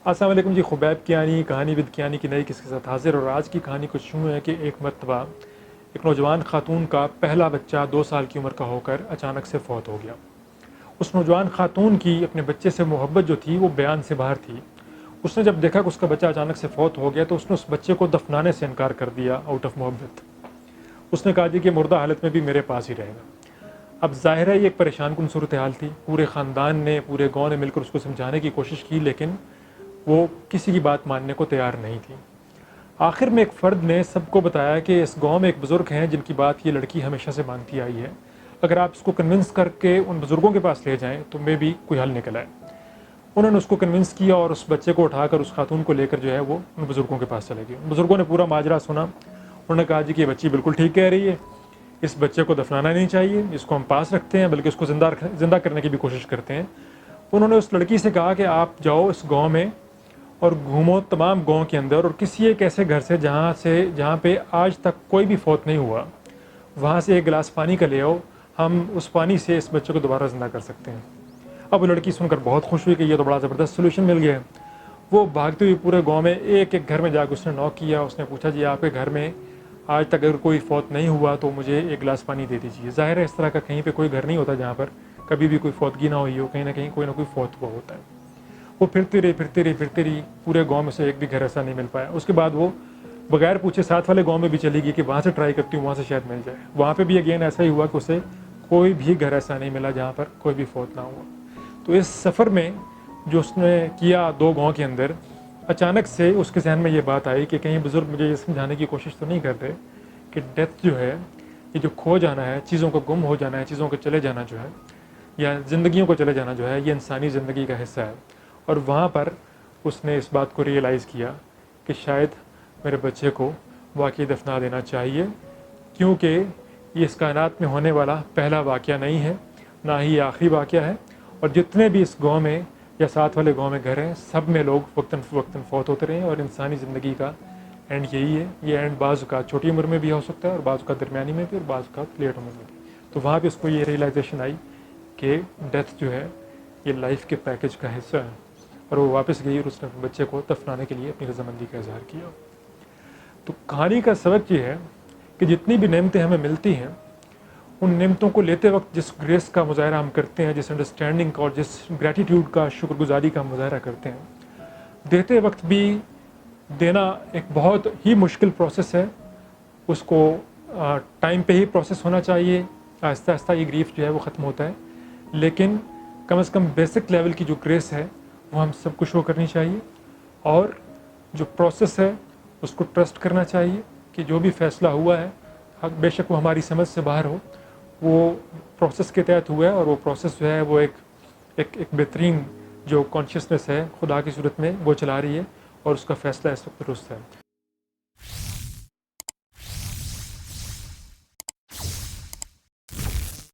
السلام علیکم جی، خبیب کیانی کہانی ود کیانی کی نئی قصے کے ساتھ حاضر. اور آج کی کہانی کچھ یوں ہے کہ ایک مرتبہ ایک نوجوان خاتون کا پہلا بچہ 2 سال کی عمر کا ہو کر اچانک سے فوت ہو گیا. اس نوجوان خاتون کی اپنے بچے سے محبت جو تھی وہ بیان سے باہر تھی. اس نے جب دیکھا کہ اس کا بچہ اچانک سے فوت ہو گیا تو اس نے اس بچے کو دفنانے سے انکار کر دیا آؤٹ آف محبت. اس نے کہا جی کہ مردہ حالت میں بھی میرے پاس ہی رہے گا. اب ظاہر ہے یہ ایک پریشان کن صورتحال تھی. پورے خاندان نے، پورے گاؤں نے مل کر اس کو سمجھانے کی کوشش کی، لیکن وہ کسی کی بات ماننے کو تیار نہیں تھی. آخر میں ایک فرد نے سب کو بتایا کہ اس گاؤں میں ایک بزرگ ہیں جن کی بات یہ لڑکی ہمیشہ سے مانتی آئی ہے. اگر آپ اس کو کنونس کر کے ان بزرگوں کے پاس لے جائیں تو میں بھی کوئی حل نکل آئے. انہوں نے اس کو کنونس کیا اور اس بچے کو اٹھا کر اس خاتون کو لے کر جو ہے وہ ان بزرگوں کے پاس چلے گئے. ان بزرگوں نے پورا ماجرا سنا. انہوں نے کہا جی کہ یہ بچی بالکل ٹھیک کہہ رہی ہے، اس بچے کو دفنانا نہیں چاہیے، اس کو ہم پاس رکھتے ہیں، بلکہ اس کو زندہ کرنے کی بھی کوشش کرتے ہیں. انہوں نے اس لڑکی سے کہا کہ آپ جاؤ اس گاؤں میں اور گھومو تمام گاؤں کے اندر، اور کسی ایک ایسے گھر سے جہاں پہ آج تک کوئی بھی فوت نہیں ہوا، وہاں سے ایک گلاس پانی کا لے آؤ، ہم اس پانی سے اس بچے کو دوبارہ زندہ کر سکتے ہیں. اب وہ لڑکی سن کر بہت خوش ہوئی کہ یہ تو بڑا زبردست سولوشن مل گیا ہے. وہ بھاگتے ہوئے پورے گاؤں میں ایک ایک گھر میں جا کے اس نے نوک کیا. اس نے پوچھا جی آپ کے گھر میں آج تک اگر کوئی فوت نہیں ہوا تو مجھے ایک گلاس پانی دے دیجیے. ظاہر ہے اس طرح کا کہیں پہ کوئی گھر نہیں ہوتا جہاں پر کبھی بھی کوئی فوتگی نہ ہوئی ہو. کہیں نہ کہیں کوئی نہ کوئی فوت ہوا ہوتا ہے. وہ پھرتی رہی پورے گاؤں میں سے ایک بھی گھر ایسا نہیں مل پایا. اس کے بعد وہ بغیر پوچھے ساتھ والے گاؤں میں بھی چلی گئی کہ وہاں سے ٹرائی کرتی ہوں، وہاں سے شاید مل جائے. وہاں پہ بھی اگین ایسا ہی ہوا کہ اسے کوئی بھی گھر ایسا نہیں ملا جہاں پر کوئی بھی فوت نہ ہوا. تو اس سفر میں جو اس نے کیا 2 گاؤں کے اندر، اچانک سے اس کے ذہن میں یہ بات آئی کہ کہیں بزرگ مجھے یہ سمجھانے کی کوشش تو نہیں کرتے کہ ڈیتھ جو ہے، یہ جو کھو جانا ہے، چیزوں کا گم ہو جانا ہے، چیزوں کا چلے جانا جو ہے، یا زندگیوں کو چلے جانا جو ہے، یہ انسانی زندگی کا حصہ ہے. اور وہاں پر اس نے اس بات کو ریئلائز کیا کہ شاید میرے بچے کو واقعی دفنا دینا چاہیے، کیونکہ یہ اس کائنات میں ہونے والا پہلا واقعہ نہیں ہے، نہ ہی یہ آخری واقعہ ہے. اور جتنے بھی اس گاؤں میں یا ساتھ والے گاؤں میں گھر ہیں، سب میں لوگ وقتاً فوقتاً فوت ہوتے رہے ہیں. اور انسانی زندگی کا اینڈ یہی ہے. یہ اینڈ بعض اوقات چھوٹی عمر میں بھی ہو سکتا ہے، اور بعض اوقات درمیانی میں بھی، اور بعض اوقات لیٹ عمر میں بھی. تو وہاں پہ اس کو یہ ریئلائزیشن آئی کہ ڈیتھ جو ہے یہ لائف کے پیکج کا حصہ ہے. اور وہ واپس گئی اور اس نے اپنے بچے کو دفنانے کے لیے اپنی رضامندی کا اظہار کیا. تو کہانی کا سبق یہ ہے کہ جتنی بھی نعمتیں ہمیں ملتی ہیں، ان نعمتوں کو لیتے وقت جس گریس کا مظاہرہ ہم کرتے ہیں، جس انڈرسٹینڈنگ کا اور جس گریٹیٹیوڈ کا، شکر گزاری کا مظاہرہ کرتے ہیں، دیتے وقت بھی دینا ایک بہت ہی مشکل پروسیس ہے. اس کو ٹائم پہ ہی پروسیس ہونا چاہیے. آہستہ آہستہ یہ گریف جو ہے وہ ختم ہوتا ہے. لیکن کم از کم بیسک لیول کی جو گریس ہے وہ ہم سب کو شو کرنی چاہیے. اور جو پروسیس ہے اس کو ٹرسٹ کرنا چاہیے کہ جو بھی فیصلہ ہوا ہے، بے شک وہ ہماری سمجھ سے باہر ہو، وہ پروسیس کے تحت ہوا ہے. اور وہ پروسیس جو ہے وہ ایک بہترین جو کانشیسنس ہے خدا کی صورت میں وہ چلا رہی ہے، اور اس کا فیصلہ اس وقت درست ہے.